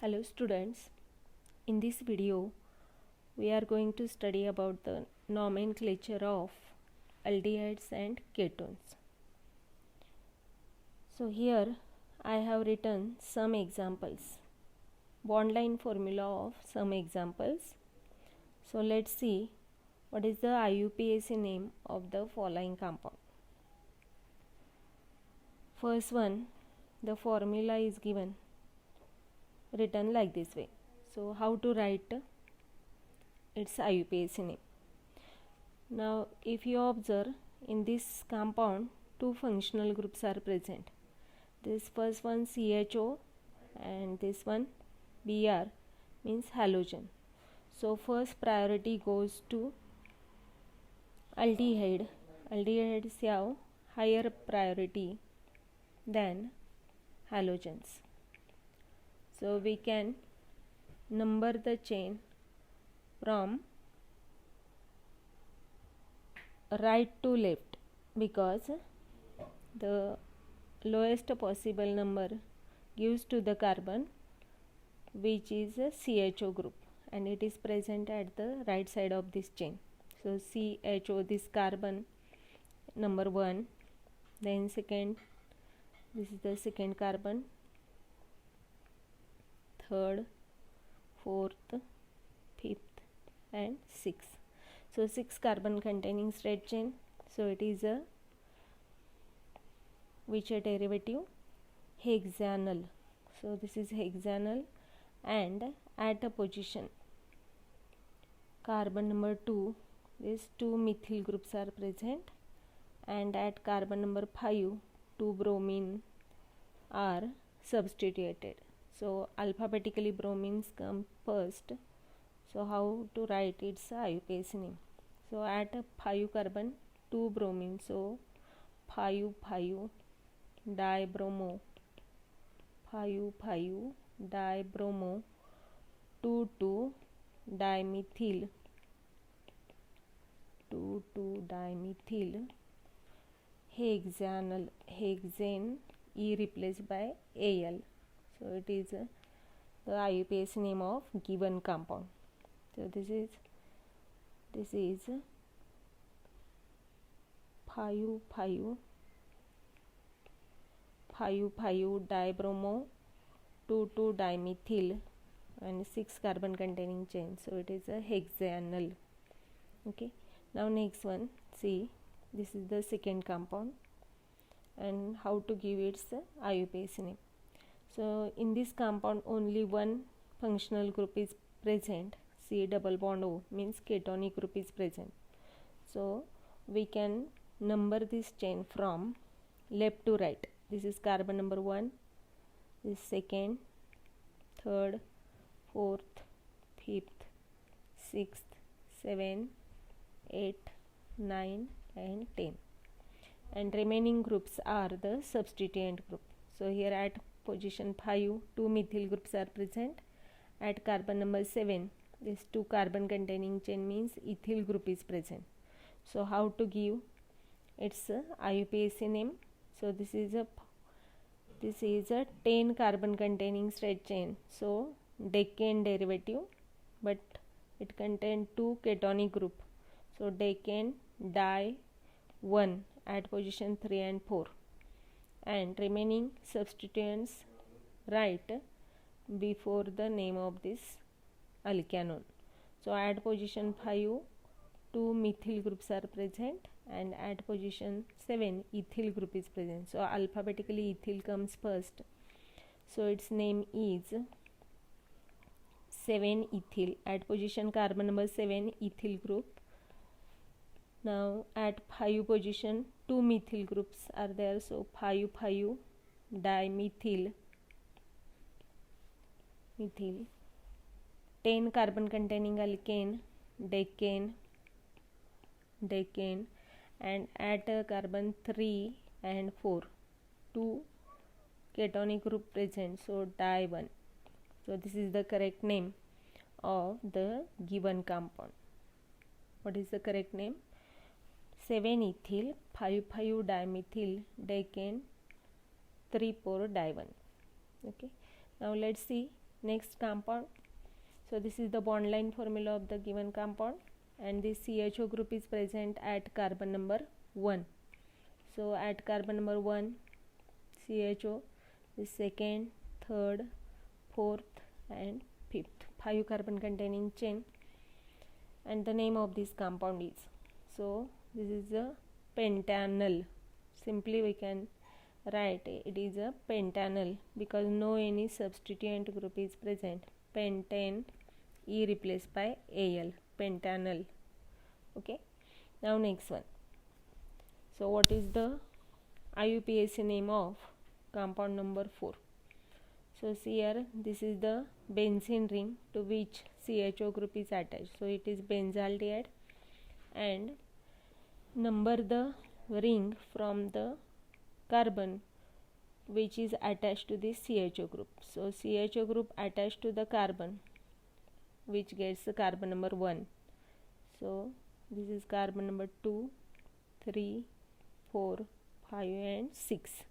Hello students, in this video we are going to study about the nomenclature of aldehydes and ketones. So here I have written some examples, bond line formula of some examples. So let's see what is the IUPAC name of the following compound. First one, the formula is written like this way. So how to write its IUPAC name? Now if you observe, in this compound two functional groups are present. This first one CHO and this one Br means halogen. So first priority goes to aldehyde. Aldehydes have higher priority than halogens. So we can number the chain from right to left because the lowest possible number gives to the carbon which is a CHO group and it is present at the right side of this chain. So CHO, this carbon number 1, then second, this is the second carbon, third, fourth, fifth and sixth. So 6 carbon containing straight chain. So it is a which a derivative? Hexanal. So this is hexanal, and at a position carbon number 2, these 2 methyl groups are present, and at carbon number 5 2 bromine are substituted. So alphabetically bromines come first. So how to write its IUPAC name? So at 5 carbon 2 bromine, so 5 dibromo, 5 dibromo, 2 dimethyl, 2 dimethyl hexanal, hexane, E replaced by Al. So it is the IUPAC name of given compound. So this is 5 dibromo, 2 dimethyl and 6 carbon containing chain. So it is a hexanal. Okay. Now next one, see, this is the second compound and how to give its IUPAC name. So in this compound only one functional group is present. C double bond O means ketonic group is present. So we can number this chain from left to right. This is carbon number 1, this second, third, fourth, fifth, sixth, 7, 8, 9 and 10. And remaining groups are the substituent group. So here at position 5 2 methyl groups are present. At carbon number 7 this 2 carbon containing chain means ethyl group is present. So how to give its IUPAC name? So this is a 10 carbon containing straight chain. So decane derivative, but it contains 2 ketonic group. So decane di 1 at position 3 and 4, and remaining substituents write before the name of this alkanone. So at position 5 2 methyl groups are present, and at position 7 ethyl group is present. So alphabetically ethyl comes first. So its name is 7-ethyl. At position carbon number 7 ethyl group. Now at 5 position 2 methyl groups are there. So 5 dimethyl, 10 carbon containing alkane, decane, and at carbon 3 and 4 2 ketonic group present. So di 1. So this is the correct name of the given compound. What is the correct name? 7-ethyl, 5 dimethyl, decane, 3 di 1. Okay. Now let's see next compound. So this is the bond line formula of the given compound, and this CHO group is present at carbon number 1. So at carbon number 1, CHO is second, third, fourth and fifth, 5 carbon containing chain, and the name of this compound is, so this is a pentanal. Simply we can write it is a pentanal because no any substituent group is present. Pentane, E replaced by Al, pentanal. Okay, now next one. So what is the IUPAC name of compound number 4? So see here, this is the benzene ring to which CHO group is attached. So it is benzaldehyde, and number the ring from the carbon which is attached to this CHO group. So CHO group attached to the carbon which gets the carbon number 1. So this is carbon number 2, 3, 4, 5 and 6.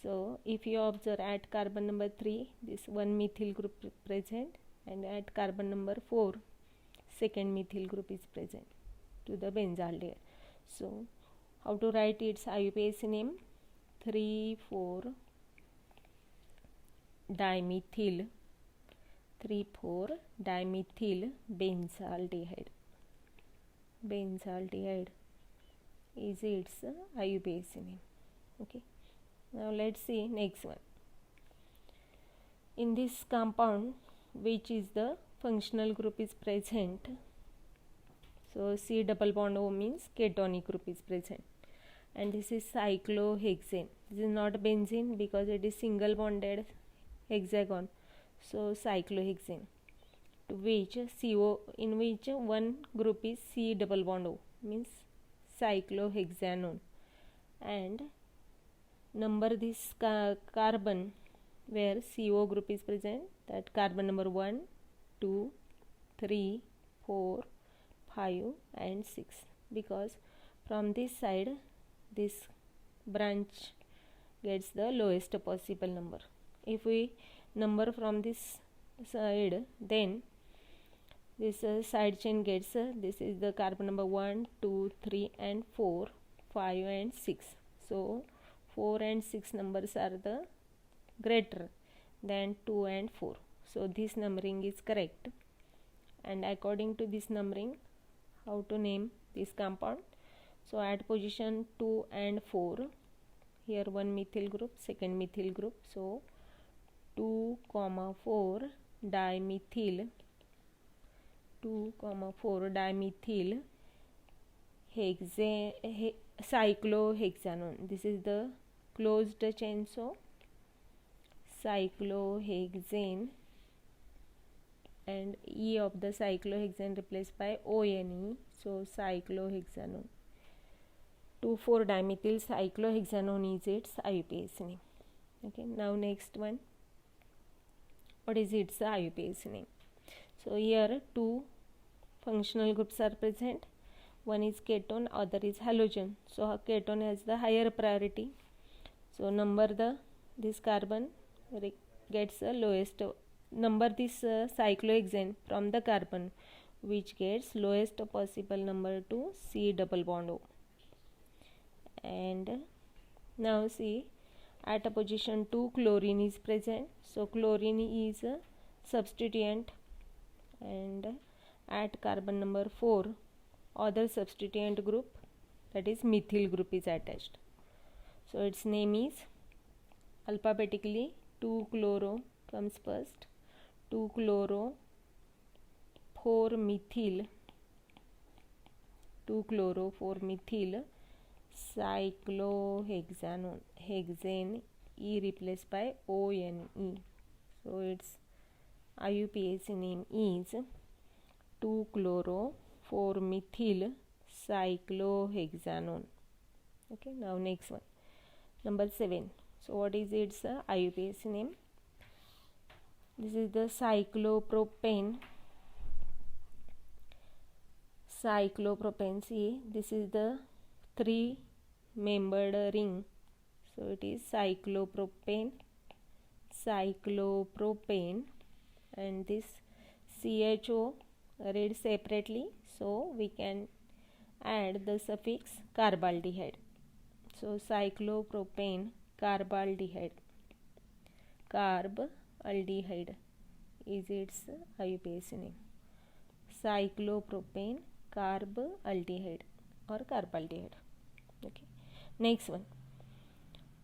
So if you observe at carbon number 3, this one methyl group present, and at carbon number 4, second methyl group is present to the benzaldehyde. So how to write its IUPAC name? 3,4-dimethyl, 3,4-dimethyl benzaldehyde. Benzaldehyde is its IUPAC name. Okay. Now let's see next one. In this compound, which is the functional group is present? So C double bond O means ketonic group is present, and this is cyclohexane. This is not benzene because it is single bonded hexagon. So cyclohexane, to which CO, in which one group is C double bond O means cyclohexanone, and number this carbon where CO group is present, that carbon number 1, 2, 3, 4, 5 and 6, because from this side this branch gets the lowest possible number. If we number from this side, then this side chain gets this is the carbon number 1, 2, 3 and 4, 5 and 6. So 4 and 6 numbers are the greater than 2 and 4. So this numbering is correct, and according to this numbering, how to name this compound? So at position 2 and 4, here one methyl group, second methyl group. So 2,4 dimethyl, 2,4 dimethyl cyclohexanone. This is the closed chain, so cyclohexane, and E of the cyclohexane replaced by ONE, so cyclohexanone. 2,4 dimethyl cyclohexanone is its IUPAC name. Okay, now next one, what is its IUPAC name? So here two functional groups are present. One is ketone, other is halogen. So ketone has the higher priority. So number this carbon gets the lowest. Number this cyclohexane from the carbon which gets lowest possible number to C double bond O. And now see, at a position 2 chlorine is present. So chlorine is a substituent, and at carbon number 4 other substituent group, that is methyl group, is attached. So its name is alphabetically 2-chloro comes first, 2-chloro 4-methyl, 2-chloro 4-methyl cyclohexanone, hexane, E replaced by ONE. So its IUPAC name is 2-chloro 4-methyl cyclohexanone. Okay, now next one, number 7. So what is its IUPAC name? This is the cyclopropane. Cyclopropane, see, this is the 3-membered ring. So it is cyclopropane, cyclopropane, and this CHO read separately, so we can add the suffix carbaldehyde. So cyclopropane carbaldehyde, carbaldehyde is its IUPAC name. Cyclopropane carbaldehyde or carbaldehyde. Okay. Next one.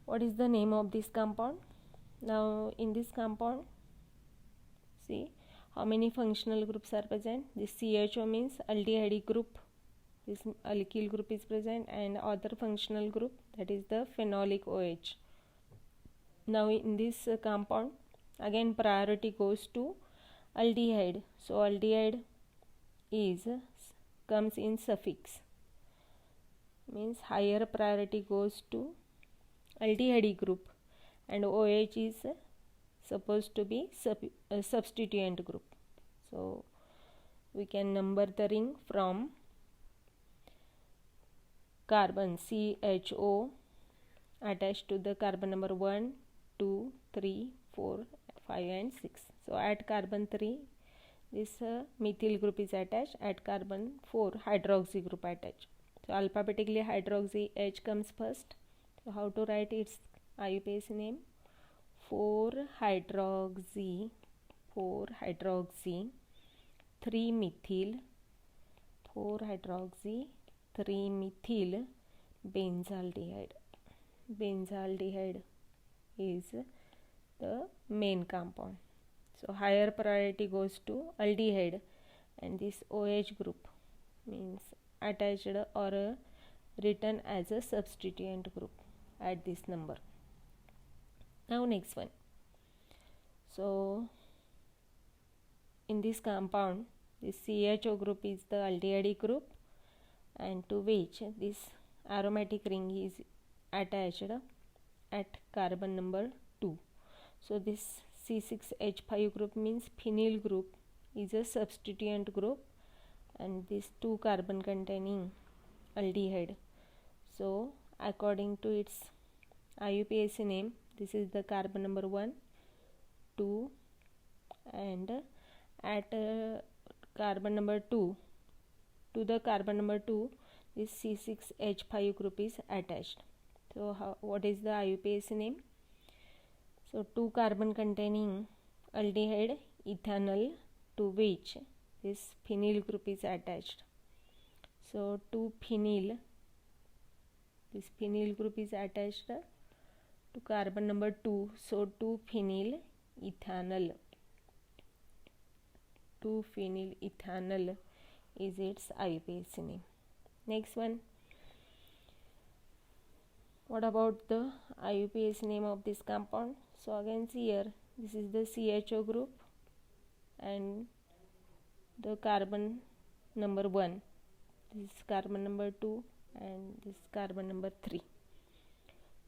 What is the name of this compound? Now in this compound, see how many functional groups are present. This CHO means aldehyde group, this alkyl group is present, and other functional group, that is the phenolic OH. Now in this compound, again priority goes to aldehyde. So aldehyde comes in suffix, means higher priority goes to aldehyde group, and OH is supposed to be substituent group. So we can number the ring from carbon CHO attached to the carbon number 1, 2, 3, 4, 5 and 6. So at carbon 3 this methyl group is attached, at carbon 4 hydroxy group attached. So alphabetically hydroxy H comes first. So how to write its IUPAC name? 4-hydroxy 3-methyl 4-hydroxy 3-methyl benzaldehyde. Benzaldehyde is the main compound. So higher priority goes to aldehyde, and this OH group means attached or written as a substituent group at this number. Now next one. So in this compound, this CHO group is the aldehyde group, and to which this aromatic ring is attached at carbon number 2. So this C6H5 group means phenyl group is a substituent group, and this 2 carbon containing aldehyde. So according to its IUPAC name, this is the carbon number 1, 2, and at carbon number 2, to the carbon number 2, this C6H5 group is attached. So what is the IUPAC name? So 2 carbon containing aldehyde ethanol, to which this phenyl group is attached. So 2-phenyl, this phenyl group is attached to carbon number 2. So 2-phenyl ethanol. 2-phenyl ethanol is its IUPAC name. Next one. What about the IUPAC name of this compound? So again see here, this is the CHO group and the carbon number 1, this is carbon number 2 and this carbon number 3.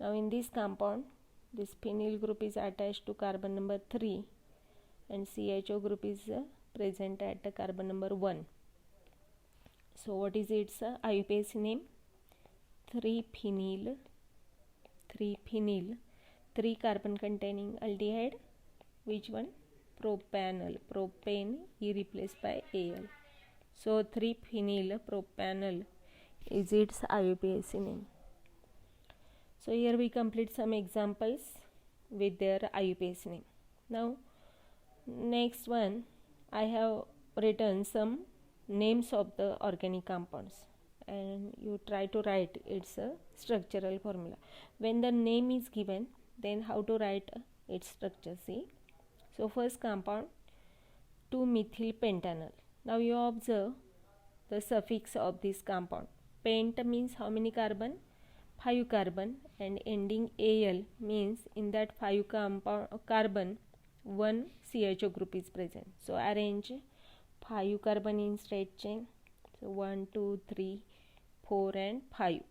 Now in this compound, this phenyl group is attached to carbon number 3 and CHO group is present at the carbon number 1. So what is its IUPAC name? 3-phenyl 3 carbon containing aldehyde. Which one? Propanol. Propane is replaced by Al. So 3-phenyl propanol is its IUPAC name. So here we complete some examples with their IUPAC name. Now next one, I have written some names of the organic compounds, and you try to write its structural formula. When the name is given, then how to write its structure? See, so first compound 2-methyl pentanol. Now you observe the suffix of this compound. Pent means how many carbon? 5 carbon, and ending Al means in that 5 carbon 1 CHO group is present. So arrange 5 carbon in straight chain. So 1, 2, 3, 4 and 5.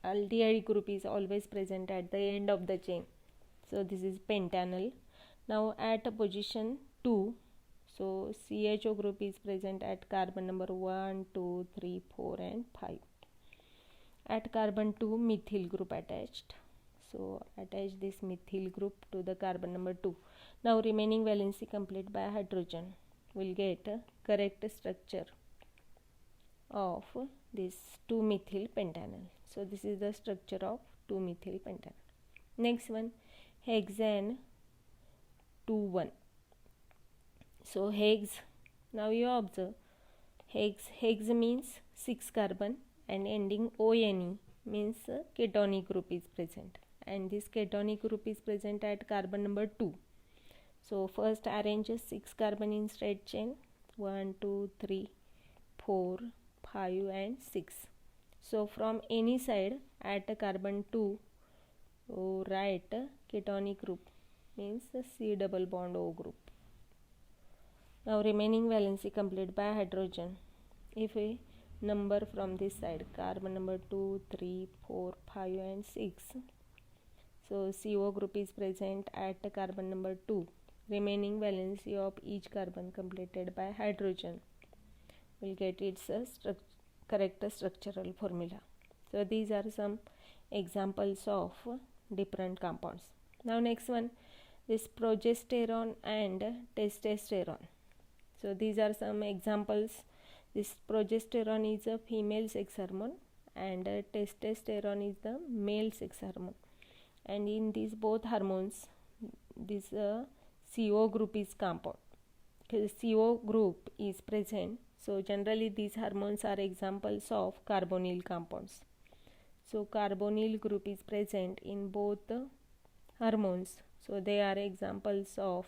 Aldehyde group is always present at the end of the chain. So this is pentanol. Now at position 2, so CHO group is present at carbon number 1, 2, 3, 4 and 5. At carbon 2, methyl group attached. So attach this methyl group to the carbon number 2. Now remaining valency complete by hydrogen. We'll get a correct structure of this 2-methyl pentanol. So this is the structure of 2-methyl pentanol. Next one, hexane 2,1. So hex, now you observe, hex means 6 carbon and ending ONE means ketonic group is present, and this ketonic group is present at carbon number 2. So first arrange 6 carbon in straight chain, 1, 2, 3, 4, 5 and 6. So from any side at carbon 2, write ketonic group means C double bond O group. Now remaining valency complete by hydrogen. If we number from this side, carbon number 2, 3, 4, 5 and 6. So CO group is present at carbon number 2. Remaining valency of each carbon completed by hydrogen. We'll get its correct structural formula. So these are some examples of different compounds. Now next one, this progesterone and testosterone. So these are some examples. This progesterone is a female sex hormone and testosterone is the male sex hormone. And in these both hormones, this CO group is compound. CO group is present. So generally these hormones are examples of carbonyl compounds. So carbonyl group is present in both the hormones. So they are examples of,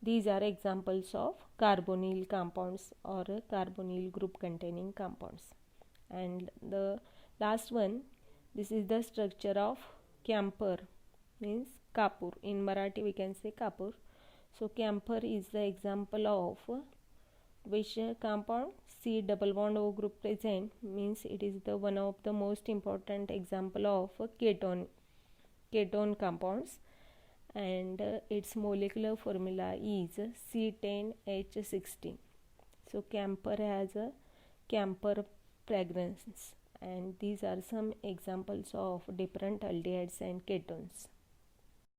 these are examples of carbonyl compounds or carbonyl group containing compounds. And the last one, this is the structure of camphor, means kapur. In Marathi we can say kapur. So camphor is the example of which compound? C double bond O group present, means it is the one of the most important example of ketone compounds, and its molecular formula is C10H16. So camphor has a camphor fragrance, and these are some examples of different aldehydes and ketones.